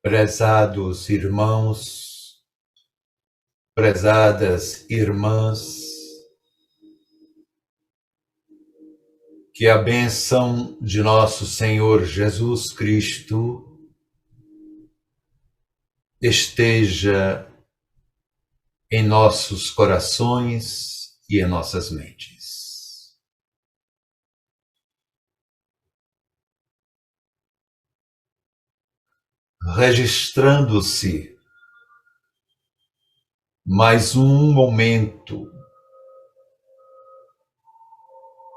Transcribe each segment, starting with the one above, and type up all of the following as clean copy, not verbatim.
Prezados irmãos, prezadas irmãs, que a bênção de nosso Senhor Jesus Cristo esteja em nossos corações e em nossas mentes. Registrando-se mais um momento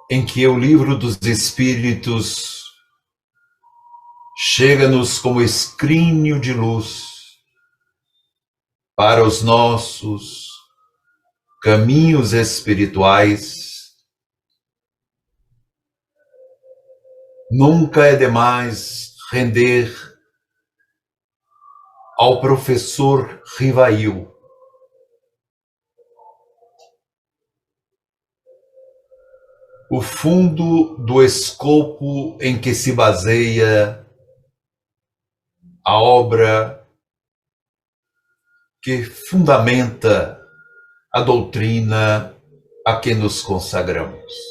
em que o Livro dos Espíritos chega-nos como escrínio de luz para os nossos caminhos espirituais. Nunca é demais render ao professor Rivail o fundo do escopo em que se baseia a obra que fundamenta a doutrina a que nos consagramos.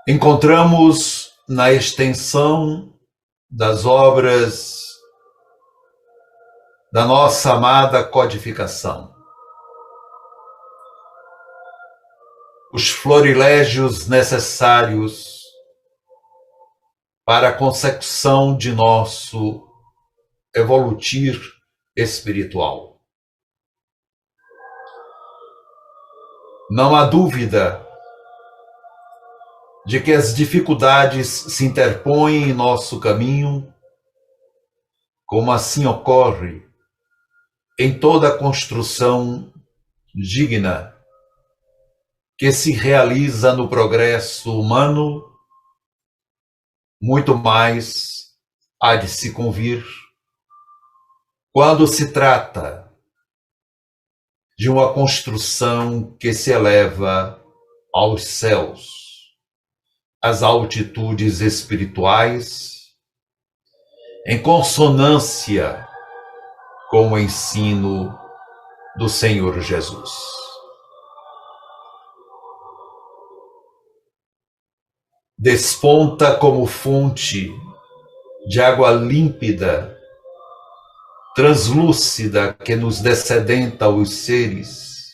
Encontramos na extensão das obras da nossa amada codificação os florilégios necessários para a consecução de nosso evolutir espiritual. Não há dúvida de que as dificuldades se interpõem em nosso caminho, como assim ocorre em toda construção digna que se realiza no progresso humano. Muito mais há de se convir quando se trata de uma construção que se eleva aos céus, às altitudes espirituais, em consonância com o ensino do Senhor Jesus. Desponta como fonte de água límpida, translúcida, que nos descedenta os seres,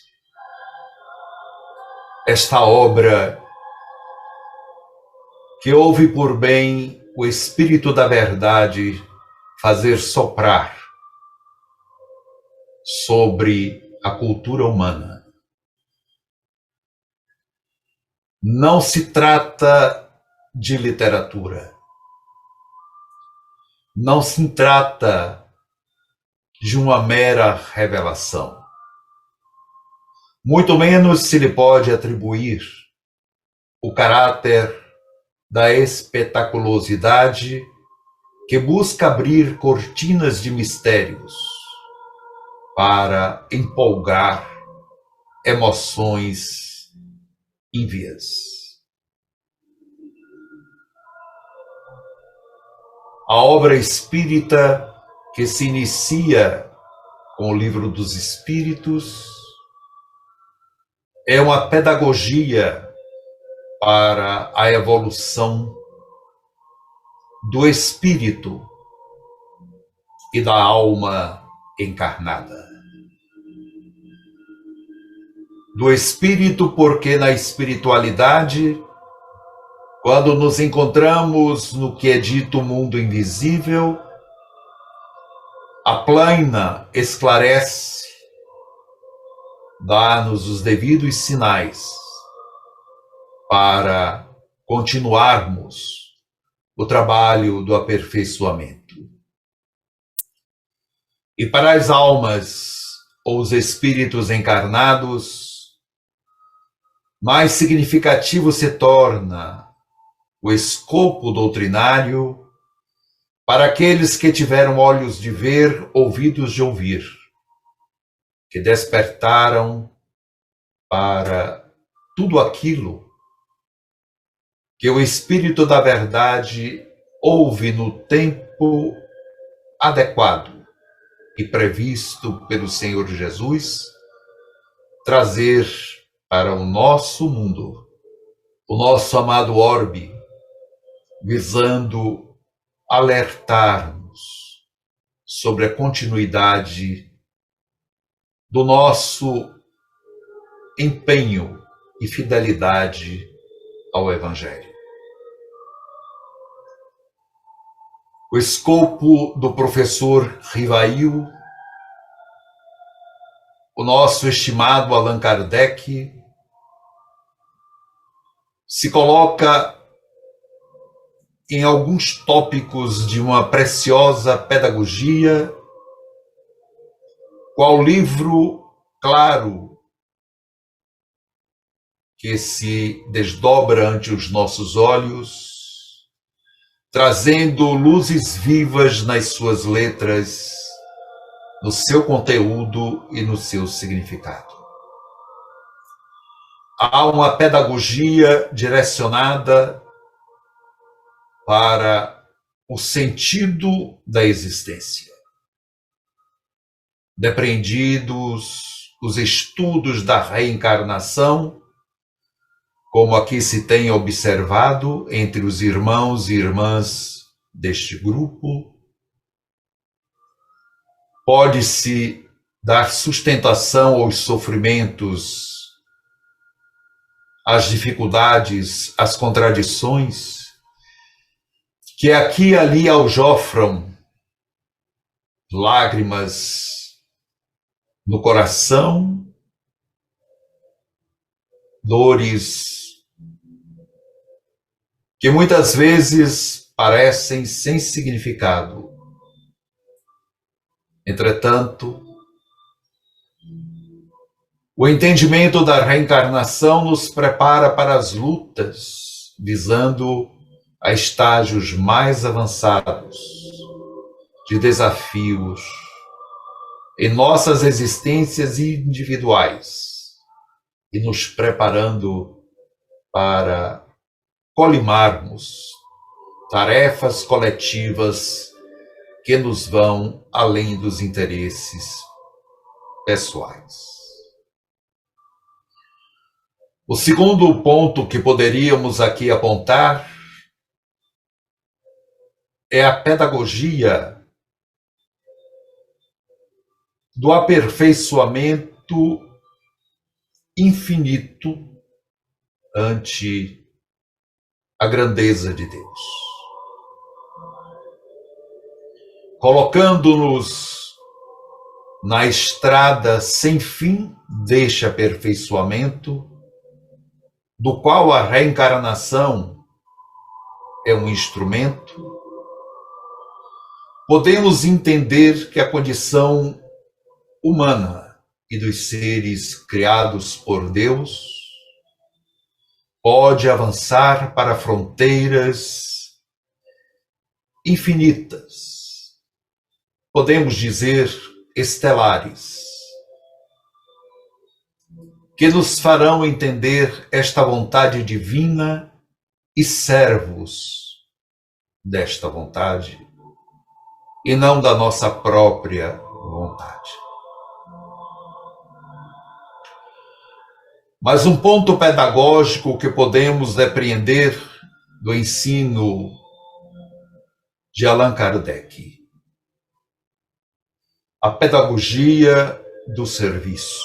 esta obra que houve por bem o Espírito da Verdade fazer soprar sobre a cultura humana. Não se trata de literatura. Não se trata de uma mera revelação. Muito menos se lhe pode atribuir o caráter da espetaculosidade que busca abrir cortinas de mistérios para empolgar emoções ímpias. A obra espírita que se inicia com o Livro dos Espíritos é uma pedagogia para a evolução do espírito e da alma encarnada. Do espírito, porque na espiritualidade, quando nos encontramos no que é dito mundo invisível, aplana, esclarece, dá-nos os devidos sinais para continuarmos o trabalho do aperfeiçoamento. E para as almas ou os espíritos encarnados, mais significativo se torna o escopo doutrinário para aqueles que tiveram olhos de ver, ouvidos de ouvir, que despertaram para tudo aquilo que o Espírito da Verdade houve no tempo adequado e previsto pelo Senhor Jesus trazer para o nosso mundo, o nosso amado orbe, visando alertar-nos sobre a continuidade do nosso empenho e fidelidade ao Evangelho. O escopo do professor Rivail, o nosso estimado Allan Kardec, se coloca em alguns tópicos de uma preciosa pedagogia, qual livro claro que se desdobra ante os nossos olhos, trazendo luzes vivas nas suas letras, no seu conteúdo e no seu significado. Há uma pedagogia direcionada para o sentido da existência. Depreendidos os estudos da reencarnação, como aqui se tem observado entre os irmãos e irmãs deste grupo, pode-se dar sustentação aos sofrimentos, às dificuldades, às contradições, que aqui e ali aljofram lágrimas no coração, dores que muitas vezes parecem sem significado. Entretanto, o entendimento da reencarnação nos prepara para as lutas, visando a estágios mais avançados de desafios em nossas existências individuais e nos preparando para colimarmos tarefas coletivas que nos vão além dos interesses pessoais. O segundo ponto que poderíamos aqui apontar é a pedagogia do aperfeiçoamento infinito ante a grandeza de Deus. Colocando-nos na estrada sem fim deste aperfeiçoamento, do qual a reencarnação é um instrumento, podemos entender que a condição humana e dos seres criados por Deus pode avançar para fronteiras infinitas, podemos dizer estelares, que nos farão entender esta vontade divina e servos desta vontade, e não da nossa própria vontade. Mas um ponto pedagógico que podemos depreender do ensino de Allan Kardec: a pedagogia do serviço.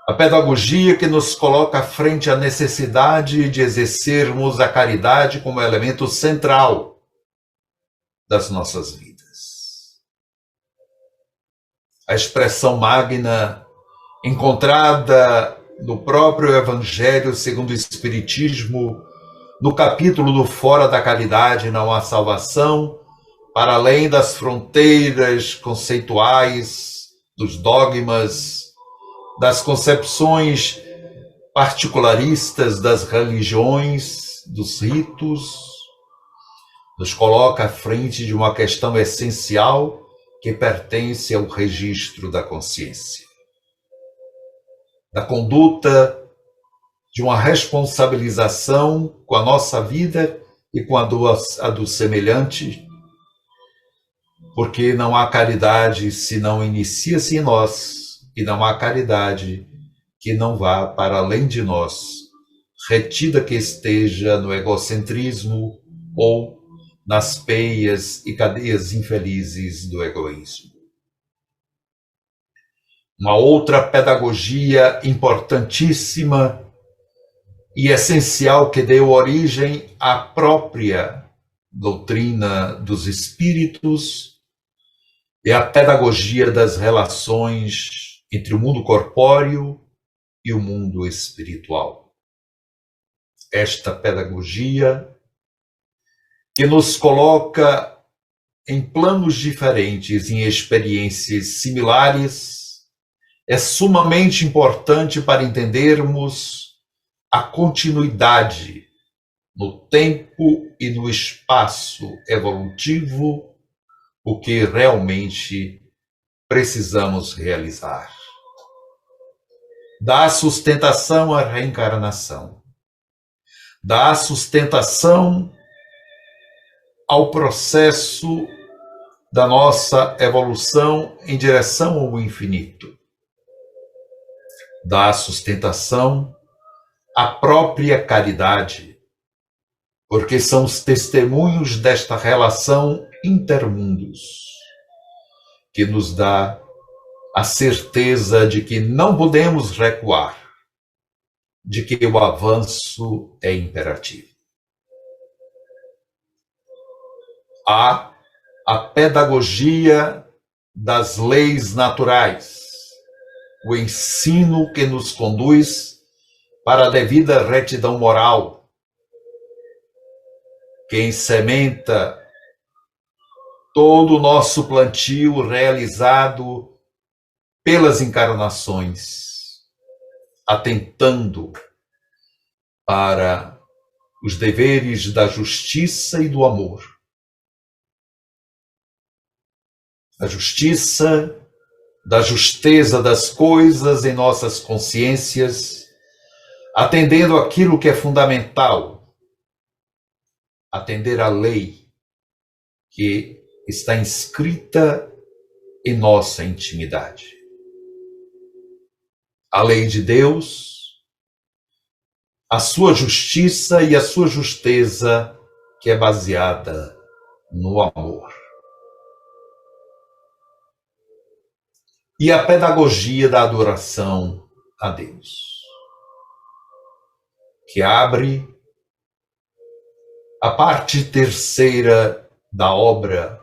A pedagogia que nos coloca frente à necessidade de exercermos a caridade como elemento central das nossas vidas. A expressão magna encontrada no próprio Evangelho segundo o Espiritismo, no capítulo do Fora da Caridade não há salvação, para além das fronteiras conceituais, dos dogmas, das concepções particularistas das religiões, dos ritos, nos coloca à frente de uma questão essencial que pertence ao registro da consciência, da conduta de uma responsabilização com a nossa vida e com a do semelhante, porque não há caridade se não inicia-se em nós, e não há caridade que não vá para além de nós, retida que esteja no egocentrismo ou nas peias e cadeias infelizes do egoísmo. Uma outra pedagogia importantíssima e essencial que deu origem à própria doutrina dos espíritos é a pedagogia das relações entre o mundo corpóreo e o mundo espiritual. Esta pedagogia que nos coloca em planos diferentes, em experiências similares, é sumamente importante para entendermos a continuidade no tempo e no espaço evolutivo, o que realmente precisamos realizar. Dá sustentação à reencarnação, dá sustentação ao processo da nossa evolução em direção ao infinito, dá sustentação à própria caridade, porque são os testemunhos desta relação intermundos que nos dá a certeza de que não podemos recuar, de que o avanço é imperativo. Há a pedagogia das leis naturais, o ensino que nos conduz para a devida retidão moral, que sementa todo o nosso plantio realizado pelas encarnações, atentando para os deveres da justiça e do amor. A justiça, da justeza das coisas em nossas consciências, atendendo aquilo que é fundamental, atender à lei que está inscrita em nossa intimidade. A lei de Deus, a sua justiça e a sua justeza, que é baseada no amor. E a pedagogia da adoração a Deus, que abre a parte terceira da obra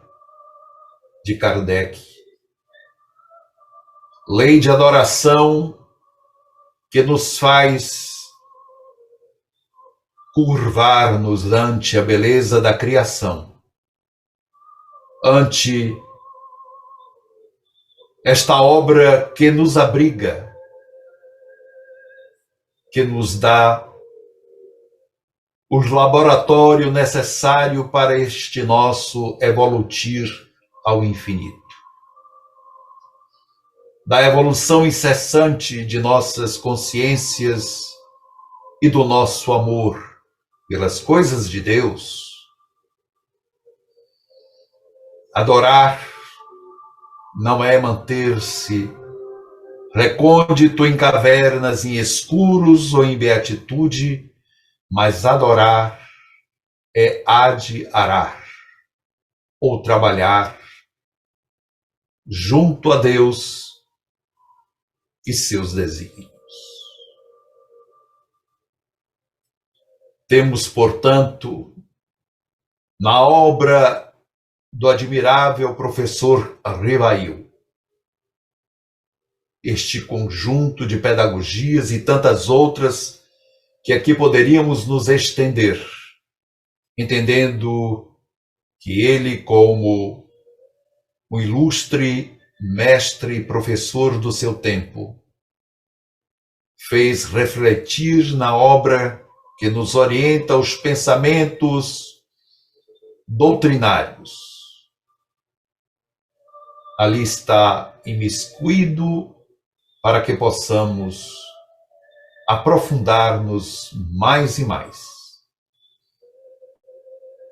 de Kardec. Lei de adoração que nos faz curvar-nos ante a beleza da criação, ante esta obra que nos abriga, que nos dá o laboratório necessário para este nosso evoluir ao infinito. Da evolução incessante de nossas consciências e do nosso amor pelas coisas de Deus. Adorar não é manter-se recôndito em cavernas, em escuros ou em beatitude, mas adorar é adiarar, ou trabalhar junto a Deus e seus desígnios. Temos, portanto, na obra do admirável professor Rivail, este conjunto de pedagogias e tantas outras que aqui poderíamos nos estender, entendendo que ele, como um ilustre mestre e professor do seu tempo, fez refletir na obra que nos orienta os pensamentos doutrinários. Ali está imiscuído para que possamos aprofundar-nos mais e mais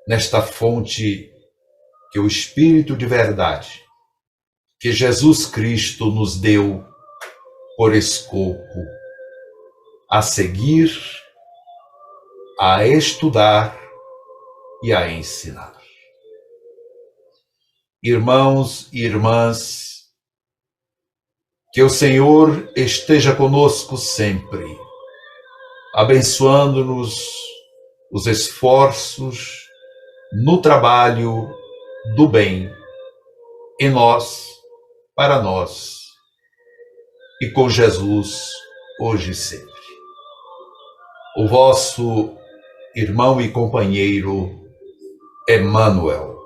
nesta fonte que o Espírito de verdade, que Jesus Cristo nos deu por escopo a seguir, a estudar e a ensinar. Irmãos e irmãs, que o Senhor esteja conosco sempre, abençoando-nos os esforços no trabalho do bem, em nós, para nós, e com Jesus, hoje e sempre. O vosso irmão e companheiro Emmanuel.